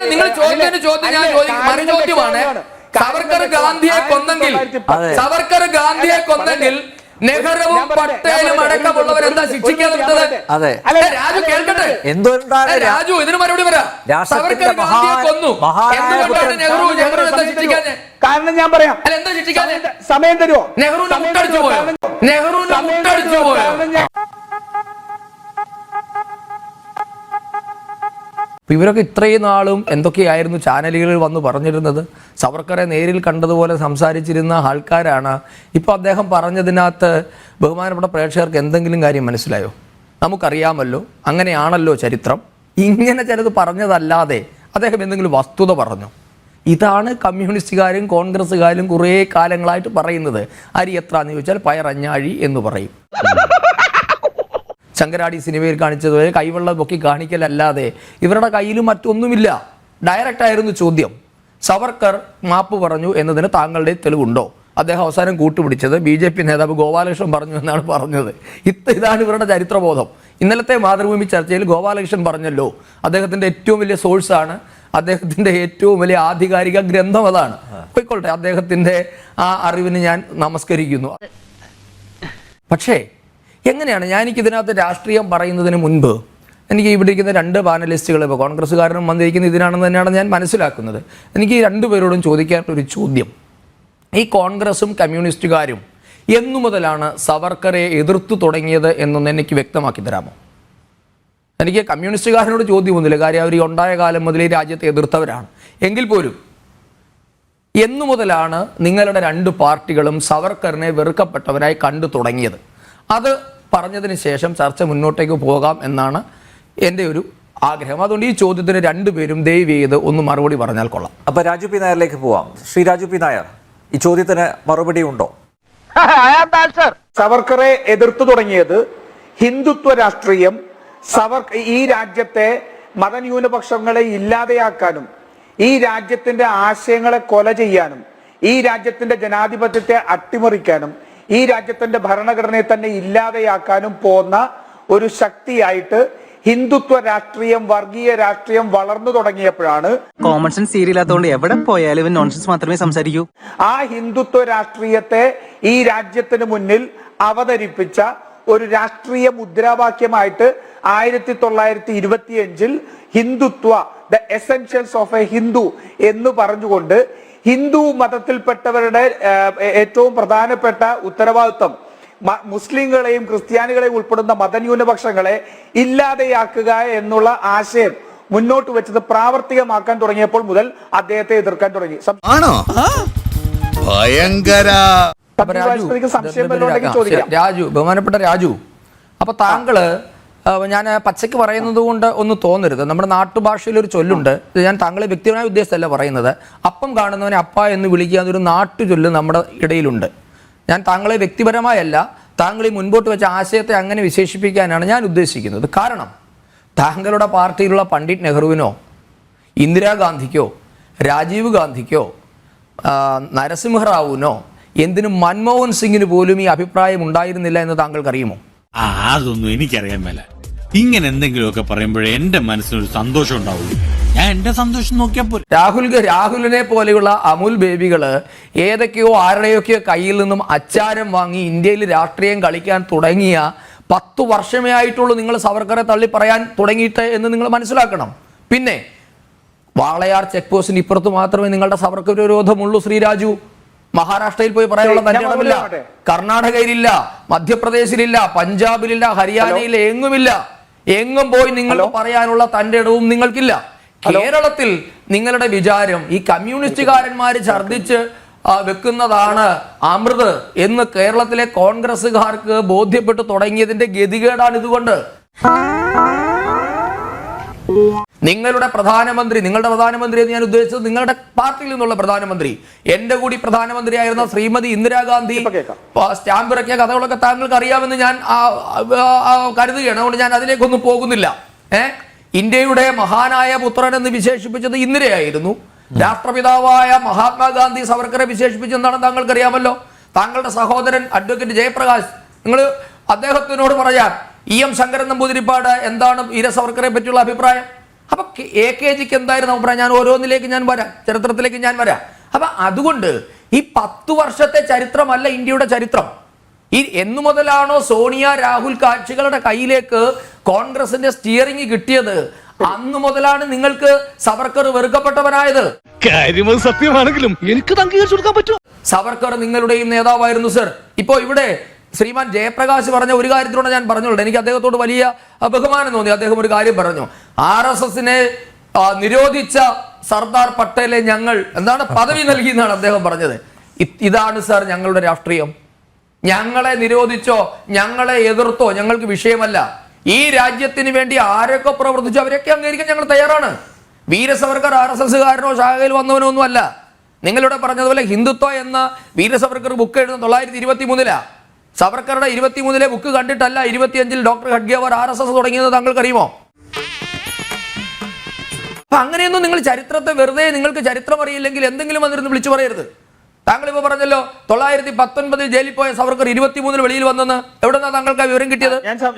നിങ്ങൾ ചോദ്യം മറുചോദ്യമാണ്. സവർക്കർ ഗാന്ധിയെ കൊന്നെങ്കിൽ നെഹ്റുവും പട്ടേലും അടക്കമുള്ളവർ എന്താ ശിക്ഷിക്കാതെ? രാജു കേൾക്കട്ടെ, രാജു ഇതിന് മറുപടി പറയാം. സവർക്കർ ഗാന്ധിയെ കൊന്നു, എന്തുകൊണ്ടാണ് നെഹ്റു എന്താ ശിക്ഷിക്കാഞ്ഞേ? കാരണം ഞാൻ പറയാം. അല്ല, എന്താ ശിക്ഷിക്കാഞ്ഞേ? സമയം തരുമോ? നെഹ്റുവിനെ മുട്ടടിച്ചു പോയോ? ഇവരൊക്കെ ഇത്രയും നാളും എന്തൊക്കെയായിരുന്നു ചാനലുകളിൽ വന്ന് പറഞ്ഞിരുന്നത്? സവർക്കറെ നേരിൽ കണ്ടതുപോലെ സംസാരിച്ചിരുന്ന ആൾക്കാരാണ്. ഇപ്പോൾ അദ്ദേഹം പറഞ്ഞതിനകത്ത് ബഹുമാനപ്പെട്ട പ്രേക്ഷകർക്ക് എന്തെങ്കിലും കാര്യം മനസ്സിലായോ? നമുക്കറിയാമല്ലോ, അങ്ങനെയാണല്ലോ ചരിത്രം. ഇങ്ങനെ ചിലത് പറഞ്ഞതല്ലാതെ അദ്ദേഹം എന്തെങ്കിലും വസ്തുത പറഞ്ഞു? ഇതാണ് കമ്മ്യൂണിസ്റ്റുകാരും കോൺഗ്രസ്സുകാരും കുറേ കാലങ്ങളായിട്ട് പറയുന്നത്. അരി എത്ര എന്ന് ചോദിച്ചാൽ പയറഞ്ഞാഴി എന്ന് പറയും. ശങ്കരാടി സിനിമയിൽ കാണിച്ചതുപോലെ കൈവെള്ളം പൊക്കി കാണിക്കലല്ലാതെ ഇവരുടെ കയ്യിലും മറ്റൊന്നുമില്ല. ഡയറക്റ്റ് ആയിരുന്നു ചോദ്യം. സവർക്കർ മാപ്പ് പറഞ്ഞു എന്നതിന് താങ്കളുടെ തെളിവുണ്ടോ? അദ്ദേഹം അവസാനം കൂട്ടുപിടിച്ചത് BJP നേതാവ് ഗോപാലകൃഷ്ണൻ പറഞ്ഞു എന്നാണ് പറഞ്ഞത്. ഇതാണ് ഇവരുടെ ചരിത്രബോധം. ഇന്നലത്തെ മാതൃഭൂമി ചർച്ചയിൽ ഗോപാലകൃഷ്ണൻ പറഞ്ഞല്ലോ, അദ്ദേഹത്തിൻ്റെ ഏറ്റവും വലിയ സോഴ്സാണ്, അദ്ദേഹത്തിൻ്റെ ഏറ്റവും വലിയ ആധികാരിക ഗ്രന്ഥം അതാണ്. പോയിക്കൊള്ളട്ടെ, അദ്ദേഹത്തിൻ്റെ ആ അറിവിന് ഞാൻ നമസ്കരിക്കുന്നു. പക്ഷേ എങ്ങനെയാണ് എനിക്കിതിനകത്ത് രാഷ്ട്രീയം പറയുന്നതിന് മുൻപ് എനിക്ക് ഇവിടെ ഇരിക്കുന്ന രണ്ട് പാനലിസ്റ്റുകൾ, ഇപ്പോൾ കോൺഗ്രസ്സുകാരനും വന്നിരിക്കുന്ന ഇതിനാണെന്ന് തന്നെയാണ് ഞാൻ മനസ്സിലാക്കുന്നത്. എനിക്ക് ഈ രണ്ടുപേരോടും ചോദിക്കാനൊരു ചോദ്യം, ഈ കോൺഗ്രസും കമ്മ്യൂണിസ്റ്റുകാരും എന്നു മുതലാണ് സവർക്കറെ എതിർത്തു തുടങ്ങിയത് എന്നൊന്ന് എനിക്ക് വ്യക്തമാക്കി തരാമോ? എനിക്ക് കമ്മ്യൂണിസ്റ്റുകാരനോട് ചോദ്യമൊന്നുമില്ല, കാര്യം അവർ ഉണ്ടായ കാലം മുതൽ ഈ രാജ്യത്തെ എതിർത്തവരാണ്. എങ്കിൽ പോലും എന്നു മുതലാണ് നിങ്ങളുടെ രണ്ട് പാർട്ടികളും സവർക്കറിനെ വെറുക്കപ്പെട്ടവരായി കണ്ടു തുടങ്ങിയത്? അത് പറഞ്ഞതിന് ശേഷം ചർച്ച മുന്നോട്ടേക്ക് പോകാം എന്നാണ് എൻ്റെ ഒരു ആഗ്രഹം. അതുകൊണ്ട് ഈ ചോദ്യത്തിന് രണ്ടുപേരും ദയവ് ചെയ്ത് ഒന്ന് മറുപടി പറഞ്ഞാൽ കൊള്ളാം. അപ്പോൾ രാജു പി നായരിലേക്ക് പോവാം. ശ്രീ രാജു പി നായർ, ഈ ചോദ്യത്തിന് മറുപടി ഉണ്ടോ? സവർക്കറെ എതിർത്തു തുടങ്ങിയത് ഹിന്ദുത്വ രാഷ്ട്രീയം ഈ രാജ്യത്തെ മതന്യൂനപക്ഷങ്ങളെ ഇല്ലാതെയാക്കാനും ഈ രാജ്യത്തിന്റെ ആശയങ്ങളെ കൊല ചെയ്യാനും ഈ രാജ്യത്തിന്റെ ജനാധിപത്യത്തെ അട്ടിമറിക്കാനും ഈ രാജ്യത്തിന്റെ ഭരണഘടനയെ തന്നെ ഇല്ലാതെയാക്കാനും പോന്ന ഒരു ശക്തിയായിട്ട് ഹിന്ദുത്വ രാഷ്ട്രീയം, വർഗീയ രാഷ്ട്രീയം വളർന്നു തുടങ്ങിയപ്പോഴാണ്. കോമൺ സെൻസ് സീരിയലാത്തോണ്ട് എവിടെ പോയാലും നോൺസെൻസ് മാത്രമേ സംസാരിക്കൂ. ആ ഹിന്ദുത്വ രാഷ്ട്രീയത്തെ ഈ രാജ്യത്തിന് മുന്നിൽ അവതരിപ്പിച്ച ഒരു രാഷ്ട്രീയ മുദ്രാവാക്യമായിട്ട് 1925 Hindutva the essentials of A Hindu എന്ന് പറഞ്ഞുകൊണ്ട് ഹിന്ദു മതത്തിൽപ്പെട്ടവരുടെ ഏറ്റവും പ്രധാനപ്പെട്ട ഉത്തരവാദിത്വം മുസ്ലിങ്ങളെയും ക്രിസ്ത്യാനികളെയും ഉൾപ്പെടുന്ന മതന്യൂനപക്ഷങ്ങളെ ഇല്ലാതെയാക്കുക എന്നുള്ള ആശയം മുന്നോട്ട് വെച്ചത് പ്രാവർത്തികമാക്കാൻ തുടങ്ങിയപ്പോൾ മുതൽ അദ്ദേഹത്തെ എതിർക്കാൻ തുടങ്ങി. രാജു, ബഹുമാനപ്പെട്ട രാജു, അപ്പൊ താങ്കള്, ഞാൻ പച്ചയ്ക്ക് പറയുന്നത് കൊണ്ട് ഒന്ന് തോന്നരുത്, നമ്മുടെ നാട്ടുഭാഷയിൽ ഒരു ചൊല്ലുണ്ട്, ഞാൻ താങ്കളെ വ്യക്തിപരമായ ഉദ്ദേശമല്ല പറയുന്നത്, അപ്പം കാണുന്നവനെ അപ്പ എന്ന് വിളിക്കുക എന്നൊരു നാട്ടുചൊല്ല് നമ്മുടെ ഇടയിലുണ്ട്. ഞാൻ താങ്കളെ വ്യക്തിപരമായല്ല, താങ്കൾ ഈ മുൻപോട്ട് വെച്ച ആശയത്തെ അങ്ങനെ വിശേഷിപ്പിക്കാനാണ് ഞാൻ ഉദ്ദേശിക്കുന്നത്. കാരണം താങ്കളുടെ പാർട്ടിയിലുള്ള പണ്ഡിറ്റ് നെഹ്റുവിനോ ഇന്ദിരാഗാന്ധിക്കോ രാജീവ് ഗാന്ധിക്കോ നരസിംഹറാവുവിനോ എന്തിനും മൻമോഹൻ സിംഗിന് പോലും ഈ അഭിപ്രായം ഉണ്ടായിരുന്നില്ല എന്ന് താങ്കൾക്ക് അറിയുമോ? അതൊന്നും എനിക്കറിയാൻ മേല. ഇങ്ങനെ എന്തെങ്കിലുമൊക്കെ പറയുമ്പോഴേ എന്റെ മനസ്സിനൊരു സന്തോഷം ഉണ്ടാവുള്ളൂ. ഞാൻ എന്റെ സന്തോഷം നോക്കിയപ്പോൾ രാഹുലിനെ പോലെയുള്ള അമുൽ ബേബികള് ഏതൊക്കെയോ ആരുടെയൊക്കെയോ കയ്യിൽ നിന്നും അച്ചാരം വാങ്ങി ഇന്ത്യയിൽ രാഷ്ട്രീയം കളിക്കാൻ തുടങ്ങിയ 10 വർഷമേ ആയിട്ടുള്ളൂ നിങ്ങൾ സവർക്കറെ തള്ളി പറയാൻ തുടങ്ങിയിട്ട് എന്ന് നിങ്ങൾ മനസ്സിലാക്കണം. പിന്നെ വാളയാർ ചെക്ക് പോസ്റ്റിന് ഇപ്പുറത്ത് മാത്രമേ നിങ്ങളുടെ സവർക്കർ വിരോധമുള്ളൂ. ശ്രീരാജു, മഹാരാഷ്ട്രയിൽ പോയി പറയാനുള്ള തന്റെ ഇടമില്ല, കർണാടകയിലില്ല, മധ്യപ്രദേശിലില്ല, പഞ്ചാബിലില്ല, ഹരിയാനയിൽ എങ്ങുമില്ല. എങ്ങും പോയി നിങ്ങൾക്ക് പറയാനുള്ള തന്റെ ഇടവും നിങ്ങൾക്കില്ല. കേരളത്തിൽ നിങ്ങളുടെ വിചാരം ഈ കമ്മ്യൂണിസ്റ്റുകാരന്മാര് ഛർദ്ദിച്ച് വെക്കുന്നതാണ് അമൃത് എന്ന് കേരളത്തിലെ കോൺഗ്രസ്സുകാർക്ക് ബോധ്യപ്പെട്ടു തുടങ്ങിയതിന്റെ ഗതികേടാണ് ഇതുകൊണ്ട്. നിങ്ങളുടെ പ്രധാനമന്ത്രി എന്ന് ഞാൻ ഉദ്ദേശിച്ചത് നിങ്ങളുടെ പാർട്ടിയിൽ നിന്നുള്ള പ്രധാനമന്ത്രി, എന്റെ കൂടി പ്രധാനമന്ത്രിയായിരുന്ന ശ്രീമതി ഇന്ദിരാഗാന്ധി സ്റ്റാമ്പ് ഇറക്കിയ കഥകളൊക്കെ താങ്കൾക്ക് അറിയാമെന്ന് ഞാൻ കരുതുകയാണ്. അതുകൊണ്ട് ഞാൻ അതിലേക്കൊന്നും പോകുന്നില്ല. ഇന്ത്യയുടെ മഹാനായ പുത്രൻ എന്ന് വിശേഷിപ്പിച്ചത് ഇന്ദിരയായിരുന്നു. രാഷ്ട്രപിതാവായ മഹാത്മാഗാന്ധി സവർക്കറെ വിശേഷിപ്പിച്ചെന്താണെന്ന് താങ്കൾക്കറിയാമല്ലോ. താങ്കളുടെ സഹോദരൻ അഡ്വക്കേറ്റ് ജയപ്രകാശ്, നിങ്ങൾ അദ്ദേഹത്തിനോട് പറയാൻ EM ശങ്കരൻ നമ്പൂതിരിപ്പാട് എന്താണ് വീര സവർക്കറെ പറ്റിയുള്ള അഭിപ്രായം? അപ്പൊ AKGക്ക് എന്തായിരുന്നു അഭിപ്രായം? ഞാൻ ഓരോന്നിലേക്ക് ഞാൻ വരാം, ചരിത്രത്തിലേക്ക് ഞാൻ വരാം. അപ്പൊ അതുകൊണ്ട് ഈ 10 വർഷത്തെ ചരിത്രമല്ല ഇന്ത്യയുടെ ചരിത്രം. ഈ എന്നു മുതലാണോ സോണിയ രാഹുൽ കക്ഷികളുടെ കയ്യിലേക്ക് കോൺഗ്രസിന്റെ സ്റ്റിയറിംഗ് കിട്ടിയത്, അന്നു മുതലാണ് നിങ്ങൾക്ക് സവർക്കർ വെറുക്കപ്പെട്ടവനായത്. കാര്യമത് സത്യമാണെങ്കിലും എനിക്ക് അംഗീകരിച്ചു കൊടുക്കാൻ പറ്റുമോ? സവർക്കർ നിങ്ങളുടെയും നേതാവായിരുന്നു സർ. ഇപ്പോ ഇവിടെ ശ്രീമാൻ ജയപ്രകാശ് പറഞ്ഞ ഒരു കാര്യത്തിലൂടെ ഞാൻ പറഞ്ഞോളൂ, എനിക്ക് അദ്ദേഹത്തോട് വലിയ ബഹുമാനം തോന്നി. അദ്ദേഹം ഒരു കാര്യം പറഞ്ഞു, RSSനെ നിരോധിച്ച സർദാർ പട്ടേലെ ഞങ്ങൾ എന്താണ് പദവി നൽകി എന്നാണ് അദ്ദേഹം പറഞ്ഞത്. ഇതാണ് സാർ ഞങ്ങളുടെ രാഷ്ട്രീയം. ഞങ്ങളെ നിരോധിച്ചോ ഞങ്ങളെ എതിർത്തോ ഞങ്ങൾക്ക് വിഷയമല്ല. ഈ രാജ്യത്തിന് വേണ്ടി ആരൊക്കെ പ്രവർത്തിച്ചോ അവരൊക്കെ അംഗീകരിക്കാൻ ഞങ്ങൾ തയ്യാറാണ്. വീര സവർക്കർ RSSകാരനോ ശാഖയിൽ വന്നവനോ ഒന്നും അല്ല. നിങ്ങളിവിടെ പറഞ്ഞതുപോലെ ഹിന്ദുത്വ എന്ന വീര സവർക്കർ ബുക്ക് എഴുതുന്ന 1923 സവർക്കറുടെ 23 ബുക്ക് കണ്ടിട്ടല്ല 25 ഡോക്ടർ ഖഡ്ഗേവാർ RSS തുടങ്ങിയത് താങ്കൾക്കറിയുമോ? അപ്പൊ അങ്ങനെയൊന്നും നിങ്ങൾ ചരിത്രത്തെ വെറുതെ നിങ്ങൾക്ക് ചരിത്രം അറിയില്ലെങ്കിൽ എന്തെങ്കിലും വന്നിരുന്ന് വിളിച്ചു പറയരുത്. താങ്കൾ ഇപ്പൊ പറഞ്ഞല്ലോ 919 ജയിലിൽ പോയ സവർക്കർ 23 വെളിയിൽ വന്നെന്ന്. എവിടെന്നാ താങ്കൾക്ക് വിവരം കിട്ടിയത്?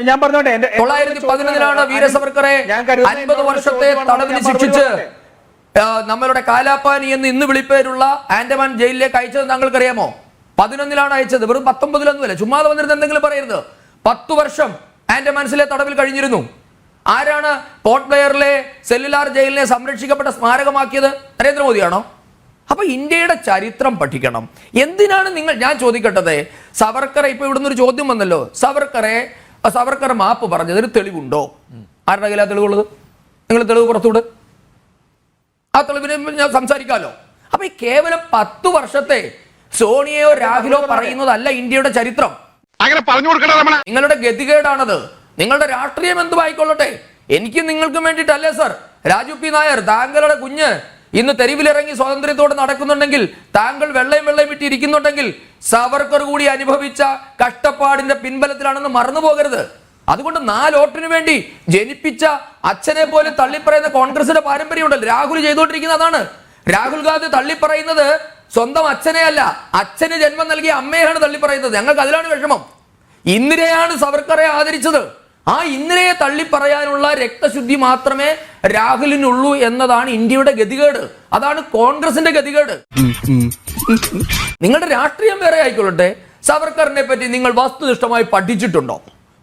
ഞാൻ പറഞ്ഞോട്ടെ, 911 വീര സവർക്കറെ 50 വർഷത്തെ തടവിന് ശിക്ഷിച്ച് നമ്മളുടെ കാലാപ്പാനി എന്ന് ഇന്ന് വിളിപ്പേരുള്ള ആൻഡമാൻ ജയിലിലേക്ക് അയച്ചത് താങ്കൾക്കറിയാമോ? 11 അയച്ചത്, വെറും 19 ചുമ്മാതെ വന്നിരുന്ന് എന്തെങ്കിലും പറയരുത്. 10 വർഷം ആൻഡമാൻസിലെ തടവിൽ കഴിഞ്ഞിരുന്നു. ആരാണ് പോർട്ട് ബ്ലെയറിലെ സെല്ലുലാർ ജയിലിനെ സംരക്ഷിക്കപ്പെട്ട സ്മാരകമാക്കിയത്? നരേന്ദ്രമോദിയാണോ? അപ്പൊ ഇന്ത്യയുടെ ചരിത്രം പഠിക്കണം. എന്തിനാണ് നിങ്ങൾ, ഞാൻ ചോദിക്കട്ടെ, സവർക്കറെ ഇപ്പൊ ഇവിടുന്ന് ഒരു ചോദ്യം വന്നല്ലോ, സവർക്കർ മാപ്പ് പറഞ്ഞതിന് തെളിവുണ്ടോ? ആരുടെ കയ്യിലാ തെളിവുള്ളത്? നിങ്ങൾ തെളിവ് പുറത്തുവിട്, ആ തെളിവിനെ ഞാൻ സംസാരിക്കാമല്ലോ. അപ്പൊ ഈ കേവലം 10 വർഷത്തെ സോണിയയോ രാഹുലോ പറയുന്നതല്ല ഇന്ത്യയുടെ ചരിത്രം. അങ്ങനെ പറഞ്ഞു കൊടുക്കണ നിങ്ങളുടെ ഗതികേടാണത്. നിങ്ങളുടെ രാഷ്ട്രീയം എന്തുമായിക്കൊള്ളട്ടെ, എനിക്കും നിങ്ങൾക്കും വേണ്ടിയിട്ടല്ലേ സർ. രാജു പി നായർ, താങ്കളുടെ കുഞ്ഞ് ഇന്ന് തെരുവിലിറങ്ങി സ്വാതന്ത്ര്യത്തോടെ നടക്കുന്നുണ്ടെങ്കിൽ, താങ്കൾ വെള്ളയും ഇട്ടിരിക്കുന്നുണ്ടെങ്കിൽ സവർക്കർ കൂടി അനുഭവിച്ച കഷ്ടപ്പാടിന്റെ പിൻബലത്തിലാണെന്ന് മറന്നു പോകരുത്. അതുകൊണ്ട് 4 വോട്ടിന് വേണ്ടി ജനിപ്പിച്ച അച്ഛനെ പോലും തള്ളിപ്പറയുന്ന കോൺഗ്രസിന്റെ പാരമ്പര്യം ഉണ്ടല്ലോ. രാഹുൽ ചെയ്തുകൊണ്ടിരിക്കുന്ന അതാണ്. രാഹുൽ ഗാന്ധി തള്ളിപ്പറയുന്നത് സ്വന്തം അച്ഛനെ അല്ല, അച്ഛന് ജന്മം നൽകിയ അമ്മയാണ് തള്ളിപ്പറയുന്നത്. ഞങ്ങൾക്ക് അതിലാണ് വിഷമം. ഇന്ദിരയാണ് സവർക്കറെ ആദരിച്ചത്. ആ ഇന്ദിരയെ തള്ളിപ്പറയാനുള്ള രക്തശുദ്ധി മാത്രമേ രാഹുലിനുള്ളൂ എന്നതാണ് ഇന്ത്യയുടെ ഗതികേട്. അതാണ് കോൺഗ്രസിന്റെ ഗതികേട്. നിങ്ങളുടെ രാഷ്ട്രീയം വേറെ ആയിക്കൊള്ളട്ടെ, സവർക്കറിനെ പറ്റി നിങ്ങൾ വസ്തുനിഷ്ഠമായി പഠിച്ചിട്ടുണ്ടോ?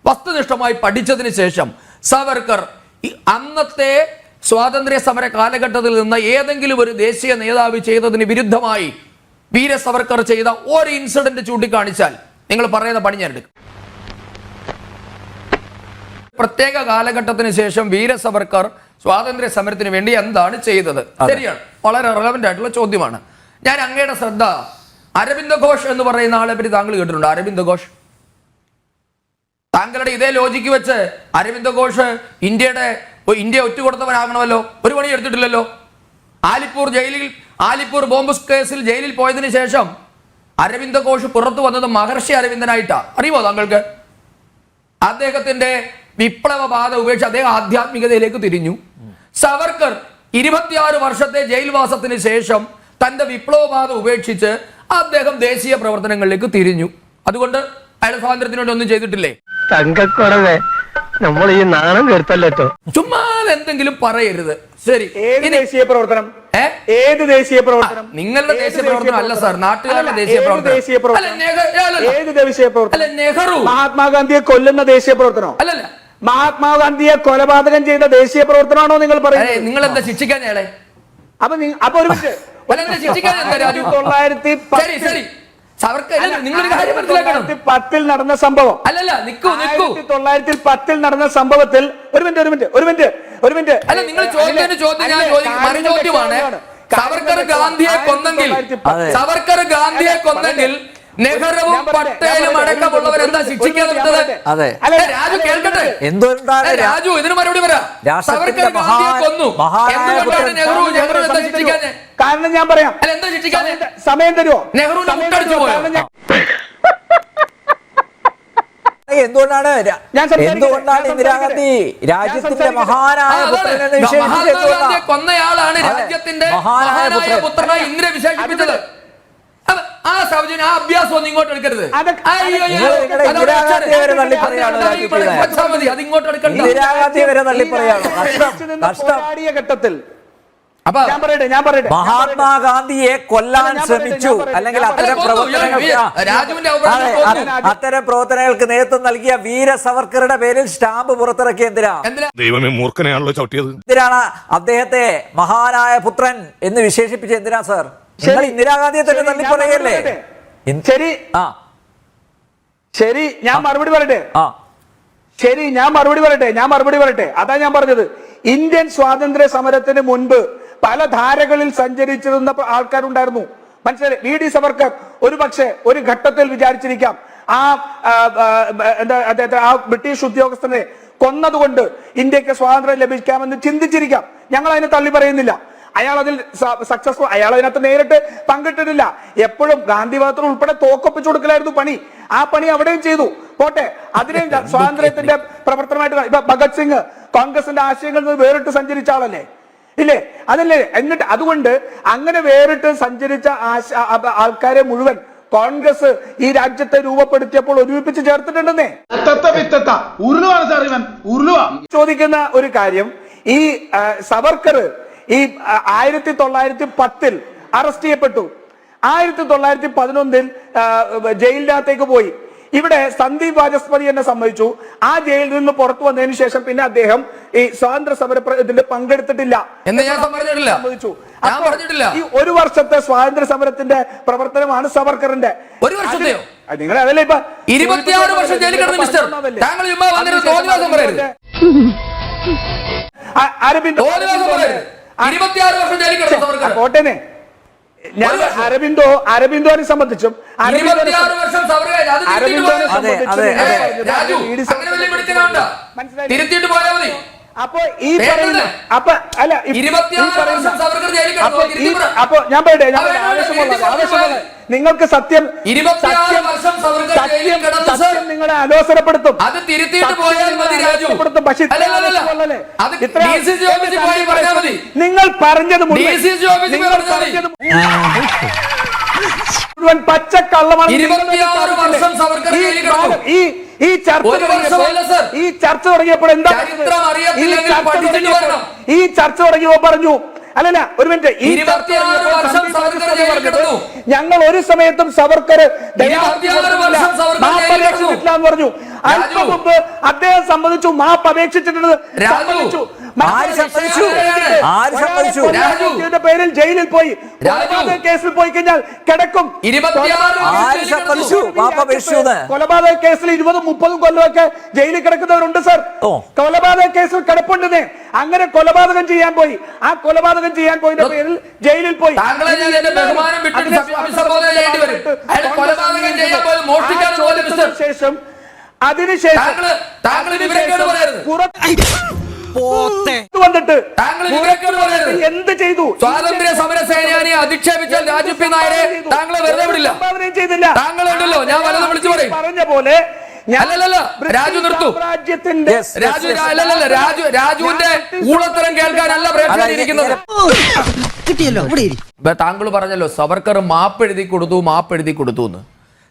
വസ്തുനിഷ്ഠമായി പഠിച്ചതിന് ശേഷം സവർക്കർ അന്നത്തെ സ്വാതന്ത്ര്യ സമര കാലഘട്ടത്തിൽ നിന്ന് ഏതെങ്കിലും ഒരു ദേശീയ നേതാവ് ചെയ്തതിന് വിരുദ്ധമായി വീര സവർക്കർ ചെയ്ത ഒരു ഇൻസിഡന്റ് ചൂണ്ടിക്കാണിച്ചാൽ നിങ്ങൾ പറയുന്ന പണി ഞാൻ എടുക്കും. പ്രത്യേക കാലഘട്ടത്തിന് ശേഷം വീര സവർക്കർ സ്വാതന്ത്ര്യ സമരത്തിന് വേണ്ടി എന്താണ് ചെയ്തത്? ശരിയാണ്, വളരെ റെലവന്റ് ആയിട്ടുള്ള ചോദ്യമാണ്. ഞാൻ അങ്ങയുടെ ശ്രദ്ധ, അരവിന്ദ് ഘോഷ് എന്ന് പറയുന്ന ആളെ പറ്റി താങ്കൾ കേട്ടിട്ടുണ്ടോ? അരവിന്ദ് ഘോഷ്, താങ്കളുടെ ഇതേ ലോജിക്ക് വെച്ച് അരവിന്ദ് ഘോഷ് ഇന്ത്യ ഒറ്റുകൊടുത്തവനാകണമല്ലോ. ഒരു പണി എടുത്തിട്ടില്ലല്ലോ. ആലിപ്പൂർ ബോംബ് കേസിൽ ജയിലിൽ പോയതിനു ശേഷം അരവിന്ദ് ഘോഷ് പുറത്തു വന്നത് മഹർഷി അരവിന്ദനായിട്ടാ. അറിയുമോ താങ്കൾക്ക്? അദ്ദേഹത്തിന്റെ വിപ്ലവ പാത ഉപേക്ഷിച്ച് അദ്ദേഹം ആധ്യാത്മികതയിലേക്ക് തിരിഞ്ഞു. സവർക്കർ 26 വർഷത്തെ ജയിൽവാസത്തിന് ശേഷം തന്റെ വിപ്ലവ പാത ഉപേക്ഷിച്ച് അദ്ദേഹം ദേശീയ പ്രവർത്തനങ്ങളിലേക്ക് തിരിഞ്ഞു. അതുകൊണ്ട് അയാൾ സ്വാതന്ത്ര്യത്തിന് വേണ്ടി ഒന്നും ചെയ്തിട്ടില്ലേ? തങ്കക്കുറവേ, നമ്മൾ ഈ നാണം കേട്ടല്ലോ. ചുമ്മാ എന്തെങ്കിലും പറയരുത്. ശരി, ദേശീയ പ്രവർത്തനം, ഏത് ദേശീയ പ്രവർത്തനം? നിങ്ങളുടെ ദേശീയ പ്രവർത്തനം അല്ല സാർ, നാട്ടുകാരുടെ ദേശീയ പ്രവർത്തനം. ഏത് ദേശീയ പ്രവർത്തനം? നെഹ്റു മഹാത്മാഗാന്ധിയെ കൊല്ലുന്ന ദേശീയ പ്രവർത്തനോ? അല്ലല്ല, മഹാത്മാഗാന്ധിയെ കൊലപാതകം ചെയ്ത ദേശീയ പ്രവർത്തനമാണോ നിങ്ങൾ പറയുന്നത്? നിങ്ങൾ എന്താ ശിക്ഷിക്കാൻ അയാളെ? അപ്പൊ ഒരു മിനിറ്റ്, ശിക്ഷിക്കാൻ എന്താ രാജു? 1910 നടന്ന സംഭവം, അല്ലല്ല, 1910 നടന്ന സംഭവത്തിൽ ഒരു മിനിറ്റ് അല്ല, നിങ്ങൾ ചോദിച്ചതിന് ചോദ്യം ഞാൻ മറുചോദ്യമാണ്. സവർക്കർ ഗാന്ധിയെ കൊന്നെങ്കിൽ നെഹ്റുവും പട്ടേലും അടക്കമുള്ളവർ എന്താ ശിക്ഷിക്കാൻ വിട്ടത്? രാജു കേൾക്കട്ടെ, രാജു ഇതിന് മറുപടി പറയാം. സവർക്കർ ഗാന്ധിയെ കൊന്നു, എന്തുകൊണ്ടാണ് നെഹ്റു എന്താ ശിക്ഷിക്കാൻ? കാരണം ഞാൻ പറയാം. അല്ല, എന്താ ശിക്ഷിക്കാൻ? സമയം തരുമോ? നെഹ്റുവിനെ മുട്ടടിച്ചു പോയോ? എന്തുകൊണ്ടാണ് ഇന്ദിരാഗാന്ധി രാജ്യത്തിന്റെ മഹാനായ പുത്രനെ കൊന്നയാളാണ് രാജ്യത്തിന്റെ മഹാനായ പുത്രനായി ഇന്ദിര വിശേഷിപ്പിച്ചത്. ആ സൗജന്യം ആ അഭ്യാസം ഒന്നും ഇങ്ങോട്ട് എടുക്കരുത്. അതൊക്കെ- അയ്യോ, അയ്യോ, നിങ്ങൾ നിങ്ങളുടെ അതവിടെ ഇന്ദിരാഗാന്ധിയെ വരെ തള്ളിപ്പറയാണ് അത് രാജു പി. നായർ. വെച്ചാൽ മതി, അത് ഇങ്ങോട്ട് എടുക്കണ്ട. ഇന്ദിരാഗാന്ധിയെ വരെ തള്ളിപ്പറയാണ്. കഷ്ടം. പോരാടിയ ഘട്ടത്തിൽ അപ്പൊ ഞാൻ പറയട്ടെ മഹാത്മാഗാന്ധിയെ കൊല്ലാൻ ഞാൻ ശ്രമിച്ചു, പറയട്ടെ. അല്ലെങ്കിൽ അല്ല, അത്തരം രാജുവിന്റെ അതെ, അത്തരം പ്രവർത്തനങ്ങൾക്ക് നേതൃത്വം നൽകിയ വീര സവർക്കറുടെ പേരിൽ സ്റ്റാമ്പ് പുറത്തിറക്കി. എന്തിനാ ദൈവമേ മൂർഖനെയാണല്ലോ ചവിട്ടിയത്. എന്തിനാണ് അദ്ദേഹത്തെ മഹാനായ പുത്രൻ എന്ന് വിശേഷിപ്പിച്ച? എന്തിനാ സാർ? നിങ്ങൾ ഇന്ദിരാഗാന്ധിയെ തന്നെ ശരി, തള്ളിപ്പറയല്ലേ? ശരി ആ ശരി ഞാൻ മറുപടി പറയട്ടെ. ആ ശരി ഞാൻ മറുപടി പറയട്ടെ. അതാ ഞാൻ പറഞ്ഞത്, ഇന്ത്യൻ സ്വാതന്ത്ര്യ സമരത്തിന് മുൻപ് പല ധാരകളിൽ സഞ്ചരിച്ചിരുന്ന ആൾക്കാരുണ്ടായിരുന്നു. മനസ്സിലായി? വി ഡി സവർക്കർ ഒരു പക്ഷേ ഒരു ഘട്ടത്തിൽ വിചാരിച്ചിരിക്കാം അദ്ദേഹത്തെ ആ ബ്രിട്ടീഷ് ഉദ്യോഗസ്ഥനെ കൊന്നതുകൊണ്ട് ഇന്ത്യക്ക് സ്വാതന്ത്ര്യം ലഭിക്കാമെന്ന് ചിന്തിച്ചിരിക്കാം. ഞങ്ങൾ അതിനെ തള്ളി പറയുന്നില്ല. അയാൾ അതിൽ സക്സസ്ഫുൾ, അയാൾ അതിനകത്ത് നേരിട്ട് പങ്കിട്ടിട്ടില്ല. എപ്പോഴും ഗാന്ധിവാദത്തിൽ ഉൾപ്പെടെ തോക്കൊപ്പിച്ചു കൊടുക്കലായിരുന്നു പണി. ആ പണി അവിടെയും ചെയ്തു. പോട്ടെ, അതിനെ സ്വാതന്ത്ര്യത്തിന്റെ പ്രവർത്തനമായിട്ട് ഇപ്പൊ ഭഗത് സിംഗ് കോൺഗ്രസിന്റെ ആശയങ്ങളിൽ നിന്ന് വേറിട്ട് സഞ്ചരിച്ച ആളല്ലേ? ഇല്ലേ? അതല്ലേ? എന്നിട്ട് അതുകൊണ്ട് അങ്ങനെ വേറിട്ട് സഞ്ചരിച്ച ആൾക്കാരെ മുഴുവൻ കോൺഗ്രസ് ഈ രാജ്യത്തെ രൂപപ്പെടുത്തിയപ്പോൾ ഒരുമിപ്പിച്ച് ചേർത്തിട്ടുണ്ടെന്നേ. ചോദിക്കുന്ന ഒരു കാര്യം, ഈ സവർക്കർ ഈ 1910 അറസ്റ്റ് ചെയ്യപ്പെട്ടു. 1911 ജയിലിനകത്തേക്ക് പോയി. ഇവിടെ സന്ദീപ് വാചസ്പതി എന്നെ സമ്മതിച്ചു, ആ ജയിലിൽ നിന്ന് പുറത്തു വന്നതിന് ശേഷം പിന്നെ അദ്ദേഹം ഈ സ്വാതന്ത്ര്യ സമര ഇതിൽ പങ്കെടുത്തിട്ടില്ല എന്ന് ഞാൻ സമ്മതിച്ചു. ഈ ഒരു വർഷത്തെ സ്വാതന്ത്ര്യ സമരത്തിന്റെ പ്രവർത്തനമാണ് സവർക്കറിന്റെ. ഒരു വർഷത്തെയോ? നിങ്ങൾ അതല്ലേ ഇപ്പൊ 26 വർഷം ജയിലിൽ കിടന്ന മിസ്റ്റർ, താങ്കൾ ചുമ്മാ വന്നിട്ട് തോന്നിവാസം പറയരുത്. 26 വർഷം ജയിലിൽ കിടന്ന സവർക്കർ കോട്ടനെ ഞാൻ അരബിന്ദോനെ സംബന്ധിച്ചും തിരുത്തിയിട്ട് പോയാൽ മതി. അപ്പൊ ഈ പറയുന്ന അപ്പൊ അല്ല അപ്പൊ ഞാൻ പറയട്ടെ, ആവശ്യമുള്ള നിങ്ങൾക്ക് സത്യം നിങ്ങളെ അലോസരപ്പെടുത്തും. അത് തിരുത്തിയിട്ട് പോയാൽ മതി രാജു. പക്ഷേ നിങ്ങൾ പറഞ്ഞത് മുഴുവൻ പച്ചക്കള്ളമാണ്. ഈ ചർച്ച തുടങ്ങിയപ്പോൾ എന്താ ഈ ചർച്ച തുടങ്ങിയപ്പോൾ പറഞ്ഞു, അല്ലല്ല ഒരു മിനിറ്റ്, ഞങ്ങൾ ഒരു സമയത്തും സവർക്കർ പറഞ്ഞു. അല്പം മുമ്പ് അദ്ദേഹം സംബന്ധിച്ചു മാപ്പ് അപേക്ഷിച്ചിട്ടുണ്ട്. പേരിൽ ജയിലിൽ പോയി കേസിൽ പോയി കഴിഞ്ഞാൽ കിടക്കും. കൊലപാതക കേസിൽ 20-30 കൊല്ലമൊക്കെ ജയിലിൽ കിടക്കുന്നവരുണ്ട് സർ. കൊലപാതക കേസിൽ കിടപ്പുണ്ടെന്നേ. അങ്ങനെ കൊലപാതകം ചെയ്യാൻ പോയി, ആ കൊലപാതകം ചെയ്യാൻ പോയതിന്റെ പേരിൽ ജയിലിൽ പോയി. അതിനുശേഷം വന്നിട്ട് എന്ത് ചെയ്തു? സ്വാതന്ത്ര്യ സമര സേനാനിയെ അധിക്ഷേപിച്ചാൽ രാജു പി. നായരെ താങ്കളെ വെറുതെ വിടില്ല. താങ്കളുണ്ടല്ലോ, ഞാൻ വല്ലതും വിളിച്ചു പറയും. പറഞ്ഞ പോലെ രാജു നിർത്തൂ. രാജുവിന്റെ ഊളത്തരം കേൾക്കാനല്ല പ്രേക്ഷകരിക്കുന്നത്. താങ്കൾ പറഞ്ഞല്ലോ സവർക്കർ മാപ്പെഴുതി കൊടുത്തു എന്ന്.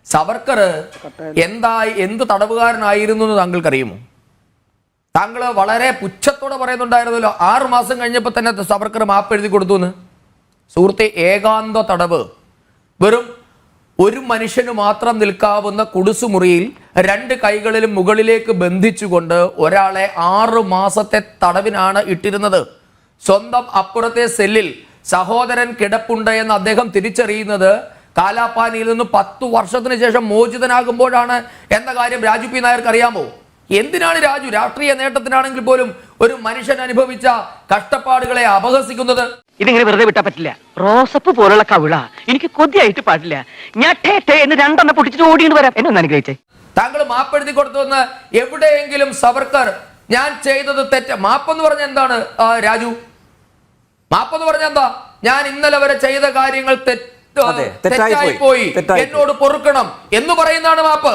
സവർക്കർ എന്ത് തടവുകാരനായിരുന്നു എന്ന് താങ്കൾക്കറിയുമോ? താങ്കൾ വളരെ പുച്ഛത്തോടെ പറയുന്നുണ്ടായിരുന്നല്ലോ 6 മാസം കഴിഞ്ഞപ്പോൾ തന്നെ സവർക്കർ മാപ്പെഴുതി കൊടുത്തു എന്ന്. സുഹൃത്തെ, ഏകാന്ത തടവ്, വെറും ഒരു മനുഷ്യന് മാത്രം നിൽക്കാവുന്ന കുടുസുമുറിയിൽ 2 കൈകളിലും മുകളിലേക്ക് ബന്ധിച്ചുകൊണ്ട് ഒരാളെ 6 മാസത്തെ തടവിനാണ് ഇട്ടിരുന്നത്. സ്വന്തം അപ്പുറത്തെ സെല്ലിൽ സഹോദരൻ കിടപ്പുണ്ട് എന്ന് അദ്ദേഹം തിരിച്ചറിയുന്നത് കാലാപ്പാനിയിൽ നിന്ന് 10 വർഷത്തിന് ശേഷം മോചിതനാകുമ്പോഴാണ് എന്ന കാര്യം രാജു പി. നായർക്ക് അറിയാമോ? എന്തിനാണ് രാജു രാഷ്ട്രീയ നേട്ടത്തിനാണെങ്കിൽ പോലും ഒരു മനുഷ്യൻ അനുഭവിച്ച കഷ്ടപ്പാടുകളെ അപഹസിക്കുന്നത്? ഇതിങ്ങനെ വെറുതെ വിട്ടാ പറ്റില്ല. റോസപ്പ് പോലുള്ള കവിള എനിക്ക് കൊതിയായിട്ട് പാടില്ല. ഞാൻ എന്ന് 2 പൊട്ടിച്ചിട്ട് ഓടിയിട്ട് വരാം. എന്നെ ഒന്ന് അനുഗ്രഹിച്ചേ. താങ്കൾ മാപ്പെഴുതി കൊടുത്തുവെന്ന് എവിടെയെങ്കിലും സവർക്കർ ഞാൻ ചെയ്തത് തെറ്റ് മാപ്പെന്ന് പറഞ്ഞ എന്താണ് രാജു? മാപ്പെന്ന് പറഞ്ഞ എന്താ? ഞാൻ ഇന്നലെ വരെ ചെയ്ത കാര്യങ്ങൾ തെറ്റായി പോയി, എന്നോട് പൊറുക്കണം എന്ന് പറയുന്നതാണ് മാപ്പ്.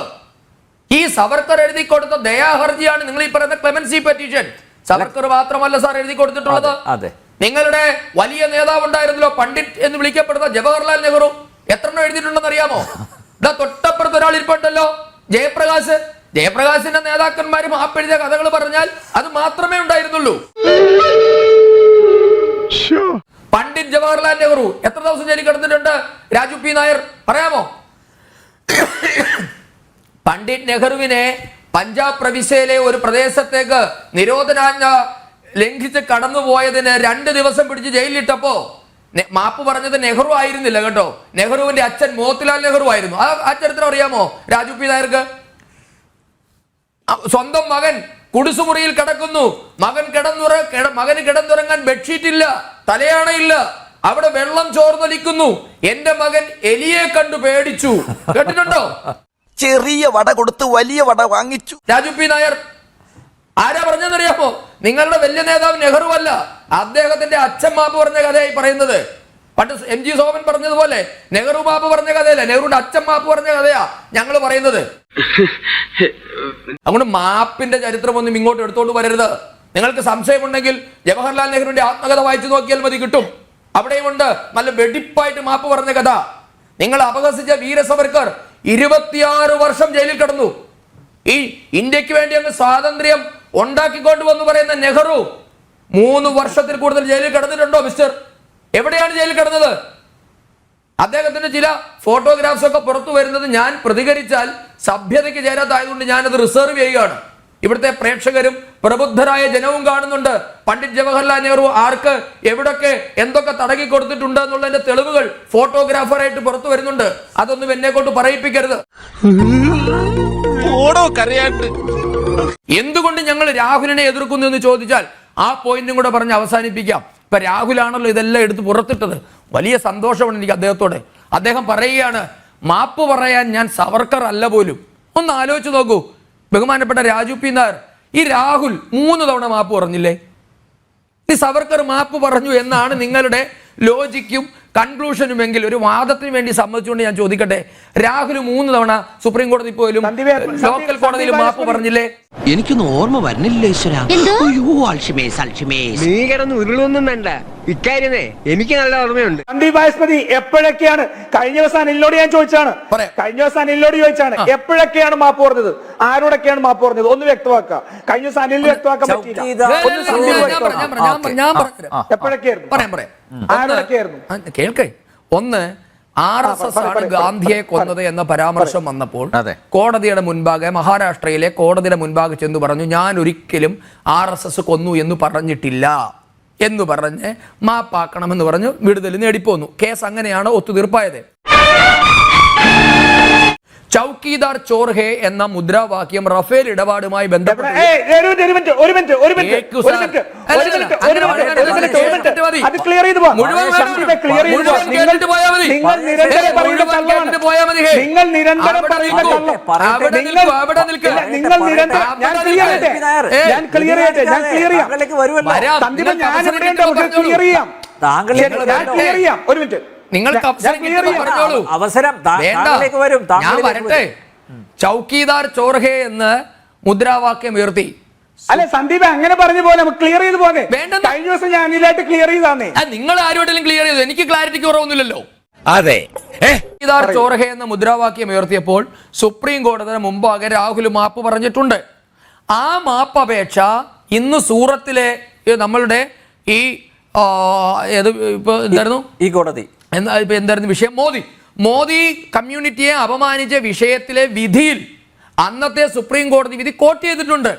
ഈ സവർക്കർ എഴുതി കൊടുത്ത ദയാഹർജിയാണ് നിങ്ങൾ ഈ പറയുന്ന ക്ലെമൻസി പെറ്റീഷൻ. സവർക്കർ മാത്രമല്ല സാർ എഴുതി കൊടുത്തിട്ടുള്ളത്. നിങ്ങളുടെ വലിയ നേതാവ് ഉണ്ടായിരുന്നല്ലോ, പണ്ഡിറ്റ് എന്ന് വിളിക്കപ്പെടുന്ന ജവഹർലാൽ നെഹ്റു. എത്രണ്ണം എഴുതിയിട്ടുണ്ടെന്ന് അറിയാമോ? ഇതാ തൊട്ടപ്പുറത്ത് ഒരാൾ ഇരിപ്പുണ്ടല്ലോ, ജയപ്രകാശ്. ജയപ്രകാശിന്റെ നേതാക്കന്മാര് മാപ്പ് എഴുതിയ കഥകൾ പറഞ്ഞാൽ അത് മാത്രമേ ഉണ്ടായിരുന്നുള്ളൂ. പണ്ഡിറ്റ് ജവഹർലാൽ നെഹ്റു എത്ര ദിവസം ജയിലിൽ കിടന്നിട്ടുണ്ട്? രാജു പി നായർ പറയാമോ? പണ്ഡിറ്റ് നെഹ്റുവിനെ പഞ്ചാബ് പ്രവിശ്യയിലെ ഒരു പ്രദേശത്തേക്ക് നിരോധനാജ്ഞ ലംഘിച്ച് കടന്നുപോയതിന് 2 ദിവസം പിടിച്ച് ജയിലിലിട്ടപ്പോ മാപ്പ് പറഞ്ഞത് നെഹ്റു ആയിരുന്നില്ല കേട്ടോ, നെഹ്റുവിന്റെ അച്ഛൻ മോത്തിലാൽ നെഹ്റു ആയിരുന്നു. ആ ചരിത്രം അറിയാമോ രാജു പി നായർക്ക്? സ്വന്തം മകൻ കുടിസുമുറിയിൽ കിടക്കുന്നു, മകന് കിടന്നുറങ്ങാൻ ബെഡ്ഷീറ്റ് ഇല്ല, തലയാണയില്ല, അവിടെ വെള്ളം ചോർന്നൊലിക്കുന്നു. എന്റെ മകൻ എലിയെ കണ്ടു പേടിച്ചു. കേട്ടിട്ടുണ്ടോ? ചെറിയ വട കൊടുത്ത് വലിയ വട വാങ്ങിച്ചു. രാജു പി നായർ ആരാ പറഞ്ഞെന്നറിയാമോ? നിങ്ങളുടെ വലിയ നേതാവ് നെഹ്റു അല്ല, അദ്ദേഹത്തിന്റെ അച്ഛൻ മാപ്പ് പറഞ്ഞ കഥയായി പറയുന്നത്. പണ്ട് MG സോമൻ പറഞ്ഞതുപോലെ നെഹ്റു മാപ്പ് പറഞ്ഞ കഥയല്ല, നെഹ്റുവിന്റെ അച്ഛൻ മാപ്പ് പറഞ്ഞ കഥയാ ഞങ്ങൾ പറയുന്നത്. അതുകൊണ്ട് മാപ്പിന്റെ ചരിത്രമൊന്നും ഇങ്ങോട്ട് എടുത്തോണ്ട് വരരുത്. നിങ്ങൾക്ക് സംശയമുണ്ടെങ്കിൽ ജവഹർലാൽ നെഹ്റുവിന്റെ ആത്മകഥ വായിച്ചു നോക്കിയാൽ മതി, കിട്ടും. അവിടെയുമുണ്ട് നല്ല വെടിപ്പായിട്ട് മാപ്പ് പറഞ്ഞ കഥ. നിങ്ങൾ അപഹസിച്ച വീര സവർക്കർ 26 വർഷം ജയിലിൽ കിടന്നു. ഈ ഇന്ത്യക്ക് വേണ്ടി അങ്ങ് സ്വാതന്ത്ര്യം ഉണ്ടാക്കിക്കൊണ്ടുവന്നു പറയുന്ന നെഹ്റു 3 വർഷത്തിൽ കൂടുതൽ ജയിലിൽ കിടന്നിട്ടുണ്ടോ മിസ്റ്റർ? എവിടെയാണ് ജയിലിൽ കിടന്നത്? അദ്ദേഹത്തിന്റെ ചില ഫോട്ടോഗ്രാഫ്സ് ഒക്കെ പുറത്തു വരുന്നത് ഞാൻ പ്രതികരിച്ചാൽ സഭ്യതയ്ക്ക് ചേരാത്തായതുകൊണ്ട് ഞാനത് റിസർവ് ചെയ്യുകയാണ്. ഇവിടുത്തെ പ്രേക്ഷകരും പ്രബുദ്ധരായ ജനവും കാണുന്നുണ്ട്. പണ്ഡിറ്റ് ജവഹർലാൽ നെഹ്റു ആർക്ക് എവിടൊക്കെ എന്തൊക്കെ തടകി കൊടുത്തിട്ടുണ്ട് എന്നുള്ളതിന്റെ തെളിവുകൾ ഫോട്ടോഗ്രാഫറായിട്ട് പുറത്തു വരുന്നുണ്ട്. അതൊന്നും എന്നെ കൊണ്ട് പറയിപ്പിക്കരുത്. എന്തുകൊണ്ട് ഞങ്ങൾ രാഹുലിനെ എതിർക്കുന്നു എന്ന് ചോദിച്ചാൽ ആ പോയിന്റും കൂടെ പറഞ്ഞ് അവസാനിപ്പിക്കാം. ഇപ്പൊ രാഹുലാണല്ലോ ഇതെല്ലാം എടുത്ത് പുറത്തിട്ടത്. വലിയ സന്തോഷമാണ് എനിക്ക് അദ്ദേഹത്തോട്. അദ്ദേഹം പറയുകയാണ്, മാപ്പ് പറയാൻ ഞാൻ സവർക്കർ അല്ല പോലും. ഒന്ന് ആലോചിച്ച് നോക്കൂ ബഹുമാനപ്പെട്ട രാജു പി നായർ, ഈ രാഹുൽ 3 തവണ മാപ്പ് പറഞ്ഞില്ലേ? ഈ സവർക്കർ മാപ്പ് പറഞ്ഞു എന്നാണ് നിങ്ങളുടെ ലോജിക്കും കൺക്ലൂഷനുമെങ്കിൽ ഒരു വാദത്തിന് വേണ്ടി സമ്മതിച്ചുകൊണ്ട് ഞാൻ ചോദിക്കട്ടെ, രാഹുൽ 3 തവണ സുപ്രീം കോടതി പോലും ലോക്കൽ കോടതിയിൽ മാപ്പ് പറഞ്ഞില്ലേ? എനിക്കൊന്നും ഓർമ്മ വരുന്നില്ല ഈശ്വര. നീ കിടന്ന് ഉരുളൊന്നും വേണ്ട, ഇക്കാര്യമേ എനിക്ക് നല്ല ഓർമ്മയുണ്ട്. സന്ദീപ് വായസ്പതി എപ്പോഴൊക്കെയാണ് കഴിഞ്ഞ ദിവസം അനിലിനോട് ഞാൻ ചോദിച്ചാണ്, എപ്പോഴൊക്കെയാണ് മാപ്പ് പറഞ്ഞത്, ആരോടൊക്കെയാണ് മാപ്പ് പറഞ്ഞത്? ഒന്ന് വ്യക്തമാക്കുക. കഴിഞ്ഞ ദിവസം അനിലിന് വ്യക്തമാക്കാൻ പറ്റിയില്ല. കേൾക്കേ, ഒന്ന് RSS ആണ് ഗാന്ധിയെ കൊന്നത് എന്ന പരാമർശം വന്നപ്പോൾ കോടതിയുടെ മുൻപാകെ, മഹാരാഷ്ട്രയിലെ കോടതിയുടെ മുൻപാകെ ചെന്ന് പറഞ്ഞു, ഞാൻ ഒരിക്കലും RSS കൊന്നു എന്ന് പറഞ്ഞിട്ടില്ല എന്ന് പറഞ്ഞ് മാപ്പാക്കണമെന്ന് പറഞ്ഞു വിടുതൽ നേടിപ്പോന്നു. കേസ് അങ്ങനെയാണ് ഒത്തുതീർപ്പായത്. ചൗക്കീദാർ ചോർ ഹേ എന്ന മുദ്രാവാക്യം റഫേൽ ഇടപാടുമായി ബന്ധപ്പെട്ട് നിങ്ങൾക്ക് അവസരം വരും. ഞാൻ വരട്ടെ. ചൗക്കീദാർ ചോർ ഹേ എന്ന് മുദ്രാവാക്യം ഉയർത്തി. അല്ലെ സന്ദീപ് അങ്ങനെ പറഞ്ഞ പോലെ ക്ലിയർ ചെയ്ത് പോകെ. കഴിഞ്ഞ ദിവസം ഞാൻ അനിലായിട്ട് ക്ലിയർ ചെയ്താന്നേ. നിങ്ങൾ ആരോടെങ്കിലും ക്ലിയർ ചെയ്തു, എനിക്ക് ക്ലാരിറ്റിക്ക് കുറവൊന്നുമില്ലല്ലോ. അതെ, ചൗക്കീദാർ ചോർ ഹേ എന്ന മുദ്രാവാക്യം ഉയർത്തിയപ്പോൾ സുപ്രീം കോടതിയുടെ മുമ്പാകെ രാഹുൽ മാപ്പ് പറഞ്ഞിട്ടുണ്ട്. ആ മാപ്പപേക്ഷ ഇന്ന് സൂറത്തിലെ നമ്മളുടെ ഈ ഇപ്പൊ എന്തായിരുന്നു ഈ കോടതി എന്തായിരുന്നു വിഷയം? മോദി കമ്മ്യൂണിറ്റിയെ അപമാനിച്ച വിഷയത്തിലെ വിധിയിൽ അന്നത്തെ സുപ്രീം കോടതി വിധി കോട്ട് ചെയ്തിട്ടുണ്ട്.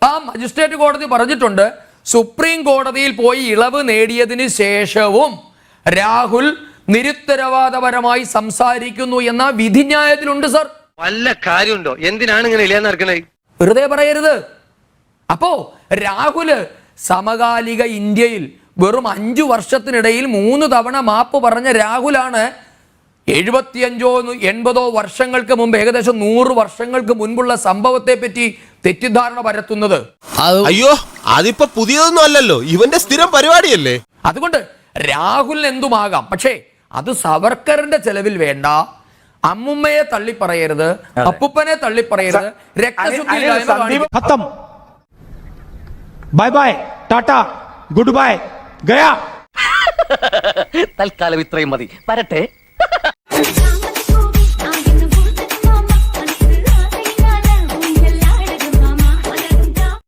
ആ മജിസ്ട്രേറ്റ് കോടതി പറഞ്ഞിട്ടുണ്ട്, സുപ്രീം കോടതിയിൽ പോയി ഇളവ് നേടിയതിന് ശേഷവും രാഹുൽ നിരുത്തരവാദപരമായി സംസാരിക്കുന്നു എന്ന വിധിന്യായത്തിലുണ്ട്. സർ, വല്ല കാര്യമുണ്ടോ? എന്തിനാണ് ഇങ്ങനെ ഇല്ലാന്ന് നടക്കണേ? വെറുതെ പറയരുത്. അപ്പോ രാഹുല് സമകാലിക ഇന്ത്യയിൽ വെറും 5 വർഷത്തിനിടയിൽ 3 തവണ മാപ്പ് പറഞ്ഞ രാഹുലാണ് 75-80 വർഷങ്ങൾക്ക് മുമ്പ്, ഏകദേശം 100 വർഷങ്ങൾക്ക് മുൻപുള്ള സംഭവത്തെ പറ്റി തെറ്റിദ്ധാരണ പരത്തുന്നത്. അയ്യോ, അതിപ്പോ പുതിയതൊന്നും അല്ലല്ലോ, ഇവന്റെ സ്ഥിരം പരിപാടിയല്ലേ. അതുകൊണ്ട് രാഹുലിന് എന്തുമാകാം, പക്ഷേ അത് സവർക്കറിന്റെ ചെലവിൽ വേണ്ട. അമ്മുമ്മയെ തള്ളിപ്പറയരുത്, അപ്പുപ്പനെ തള്ളിപ്പറയരുത്, രക്തശുദ്ധി. Bye bye, tata, good bye, ഗയാ. തൽക്കാലം ഇത്രയും മതി. വരട്ടെ.